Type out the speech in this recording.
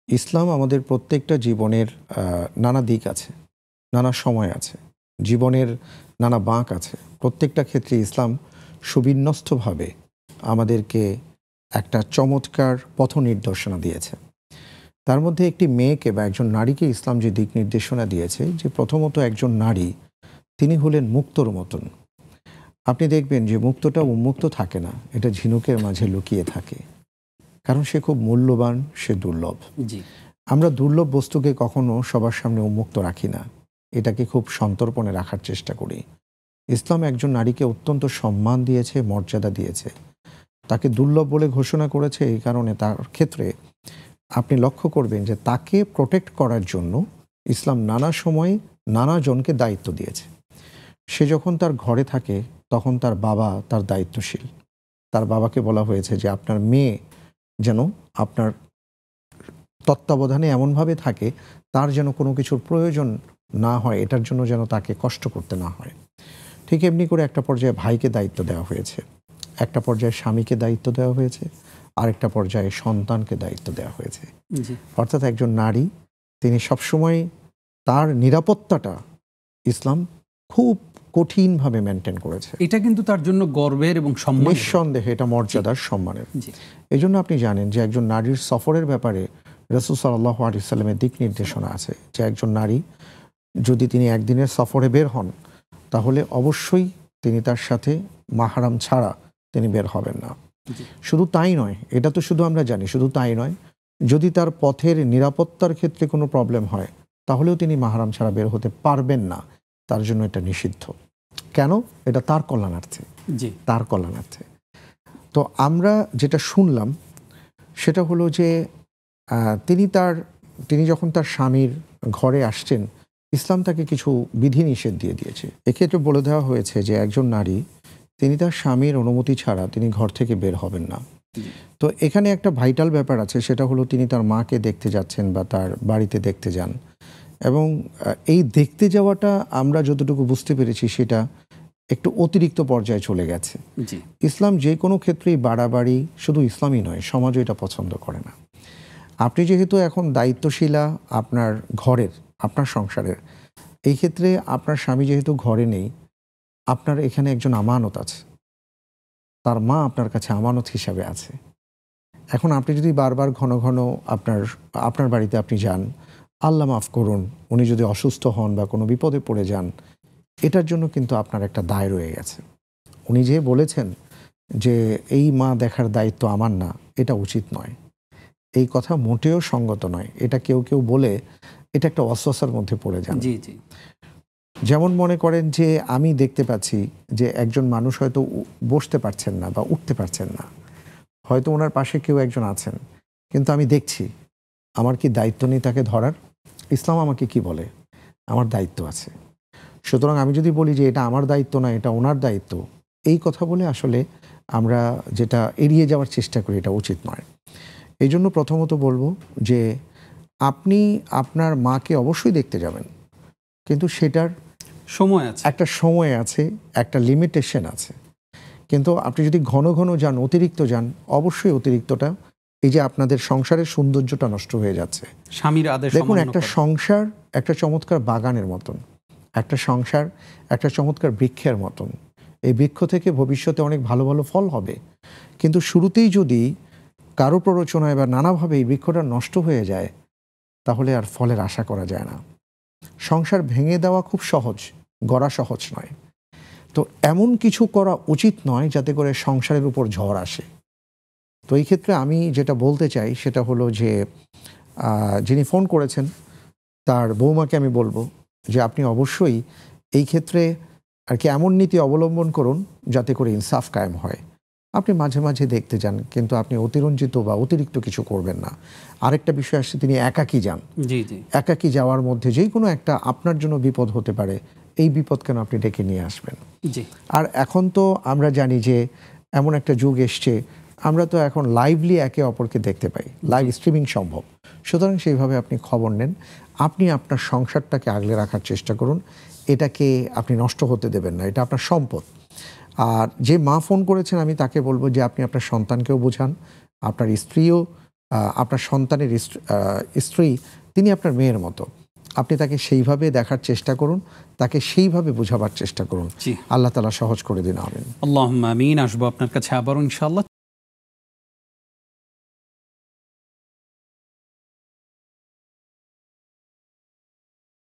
ইসলাম আমাদের প্রত্যেকটা জীবনের নানা দিক আছে, নানা সময় আছে, জীবনের নানা বাঁক আছে। প্রত্যেকটা ক্ষেত্রে ইসলাম সুবিন্যস্তভাবে আমাদেরকে একটা চমৎকার পথ নির্দেশনা দিয়েছে। তার মধ্যে একটি মেয়েকে বা একজন নারীকে ইসলাম যে দিক নির্দেশনা দিয়েছে, যে প্রথমত একজন নারী তিনি হলেন মুক্তোর মতন। আপনি দেখবেন যে মুক্তোটা উন্মুক্ত থাকে না, এটা ঝিনুকের মাঝে লুকিয়ে থাকে, কারণ সে খুব মূল্যবান, সে দুর্লভ। জি, আমরা দুর্লভ বস্তুকে কখনো সবার সামনে উন্মুক্ত রাখি না, এটাকে খুব সন্তর্পণে রাখার চেষ্টা করি। ইসলাম একজন নারীকে অত্যন্ত সম্মান দিয়েছে, মর্যাদা দিয়েছে, তাকে দুর্লভ বলে ঘোষণা করেছে। এই কারণে তার ক্ষেত্রে আপনি লক্ষ্য করবেন যে তাকে প্রোটেক্ট করার জন্য ইসলাম নানা সময়ে নানা জনকে দায়িত্ব দিয়েছে। সে যখন তার ঘরে থাকে তখন তার বাবা তার দায়িত্বশীল। তার বাবাকে বলা হয়েছে যে আপনার মেয়ে যেন আপনার তত্ত্বাবধানে এমনভাবে থাকে তার যেন কোনো কিছুর প্রয়োজন না হয়, এটার জন্য যেন তাকে কষ্ট করতে না হয়। ঠিক এমনি করে একটা পর্যায়ে ভাইকে দায়িত্ব দেওয়া হয়েছে, একটা পর্যায়ে স্বামীকে দায়িত্ব দেওয়া হয়েছে, আরেকটা পর্যায়ে সন্তানকে দায়িত্ব দেওয়া হয়েছে। জি। অর্থাৎ একজন নারী তিনি সবসময় তার নিরাপত্তাটা ইসলাম খুব কঠিনভাবে মেনটেন করেছে। এটা কিন্তু তার জন্য গর্বের এবং সম্মানের। নিঃসন্দেহে এটা মর্যাদার, সম্মানের। জি, এই জন্য আপনি জানেন যে একজন নারীর সফরের ব্যাপারে রাসূল সাল্লাল্লাহু আলাইহি সাল্লামের দিক নির্দেশনা আছে যে একজন নারী যদি তিনি একদিনের সফরে বের হন তাহলে অবশ্যই তিনি তার সাথে মাহরাম ছাড়া তিনি বের হবেন না। জি, শুধু তাই নয়, এটা তো শুধু আমরা জানি, শুধু তাই নয়, যদি তার পথের নিরাপত্তার ক্ষেত্রে কোনো প্রবলেম হয় তাহলেও তিনি মাহরাম ছাড়া বের হতে পারবেন না, তার জন্য এটা নিষিদ্ধ। কেন? এটা তার কল্যাণার্থে, জি, তার কল্যাণার্থে। তো আমরা যেটা শুনলাম সেটা হলো যে তিনি যখন তার স্বামীর ঘরে আসছেন, ইসলাম তাকে কিছু বিধিনিষেধ দিয়ে দিয়েছে। এক্ষেত্রে বলে দেওয়া হয়েছে যে একজন নারী তিনি তার স্বামীর অনুমতি ছাড়া তিনি ঘর থেকে বের হবেন না। তো এখানে একটা ভাইটাল ব্যাপার আছে, সেটা হলো তিনি তার মাকে দেখতে যাচ্ছেন বা তার বাড়িতে দেখতে যান, এবং এই দেখতে যাওয়াটা আমরা যতটুকু বুঝতে পেরেছি সেটা একটু অতিরিক্ত পর্যায়ে চলে গেছে। জি, ইসলাম যে কোনো ক্ষেত্রেই বাড়াবাড়ি, শুধু ইসলামই নয়, সমাজও এটা পছন্দ করে না। আপনি যেহেতু এখন দায়িত্বশীলা আপনার ঘরের, আপনার সংসারের, এই ক্ষেত্রে আপনার স্বামী যেহেতু ঘরে নেই, আপনার এখানে একজন আমানত আছে, তার মা আপনার কাছে আমানত হিসাবে আছে। এখন আপনি যদি বারবার ঘন ঘন আপনার বাড়িতে আপনি যান, আল্লাহ মাফ করুন, উনি যদি অসুস্থ হন বা কোনো বিপদে পড়ে যান, এটার জন্য কিন্তু আপনার একটা দায় রয়ে গেছে। উনি যে বলেছেন যে এই মা দেখার দায়িত্ব আমার না, এটা উচিত নয়, এই কথা মোটেও সঙ্গত নয়। এটা কেউ কেউ বলে এটা একটা ওয়াসওয়াসার মধ্যে পড়ে যান। জি, জি, যেমন মনে করেন যে আমি দেখতে পাচ্ছি যে একজন মানুষ হয়তো বসতে পারছেন না বা উঠতে পারছেন না, হয়তো ওনার পাশে কেউ একজন আছেন, কিন্তু আমি দেখছি, আমার কি দায়িত্ব নেই তাকে ধরার? ইসলাম আমাকে কি বলে? আমার দায়িত্ব আছে। সুতরাং আমি যদি বলি যে এটা আমার দায়িত্ব না, এটা ওনার দায়িত্ব, এই কথা বলে আসলে আমরা যেটা এড়িয়ে যাওয়ার চেষ্টা করি, এটা উচিত নয়। এই জন্য প্রথমত বলবো যে আপনি আপনার মাকে অবশ্যই দেখতে যাবেন, কিন্তু সেটার সময় আছে। একটা সময় আছে, একটা লিমিটেশন আছে। কিন্তু আপনি যদি ঘন ঘন যান, অতিরিক্ত যান, অবশ্যই অতিরিক্তটা এই যে আপনাদের সংসারের সৌন্দর্যটা নষ্ট হয়ে যাচ্ছে। স্বামীর আদেশ দেখুন, অমান্য একটা করা। সংসার একটা চমৎকার বাগানের মতন, একটা সংসার একটা চমৎকার বৃক্ষের মতন। এই বৃক্ষ থেকে ভবিষ্যতে অনেক ভালো ভালো ফল হবে, কিন্তু শুরুতেই যদি কারো প্ররোচনায় বা নানাভাবে এই বৃক্ষটা নষ্ট হয়ে যায় তাহলে আর ফলের আশা করা যায় না। সংসার ভেঙে দেওয়া খুব সহজ, গড়া সহজ নয়। তো এমন কিছু করা উচিত নয় যাতে করে সংসারের উপর ঝড় আসে। তো এই ক্ষেত্রে আমি যেটা বলতে চাই সেটা হলো যে যিনি ফোন করেছেন তার বৌমাকে আমি বলবো যে আপনি অবশ্যই এই ক্ষেত্রে আর কি এমন নীতি অবলম্বন করুন যাতে করে ইনসাফ কায়েম হয়। আপনি মাঝে মাঝে দেখতে যান, কিন্তু আপনি অতিরঞ্জিত বা অতিরিক্ত কিছু করবেন না। আরেকটা বিষয় আসছে, তিনি একাকী যান। জি, জি, একাকী যাওয়ার মধ্যে যেই কোনো একটা আপনার জন্য বিপদ হতে পারে, এই বিপদ কেন আপনি ডেকে নিয়ে আসবেন? জি, আর এখন তো আমরা জানি যে এমন একটা যুগ এসছে, আমরা তো এখন লাইভলি একে অপরকে দেখতে পাই, লাইভ স্ট্রিমিং সম্ভব। সুতরাং সেইভাবে আপনি খবর নেন, আপনি আপনার সংসারটাকে আগলে রাখার চেষ্টা করুন, এটাকে আপনি নষ্ট হতে দেবেন না, এটা আপনার সম্পদ। আর যে মা ফোন করেছেন আমি তাকে বলবো যে আপনি আপনার সন্তানকেও বোঝান, আপনার স্ত্রীও আপনার সন্তানের স্ত্রী তিনি আপনার মেয়ের মতো, আপনি তাকে সেইভাবে দেখার চেষ্টা করুন, তাকে সেইভাবে বোঝাবার চেষ্টা করুন। জি। আল্লাহ তাআলা সহজ করে দিন, আমিন। আল্লাহুম্মা আমিন। আসবো আপনার কাছে আবারও ইনশাআল্লাহ।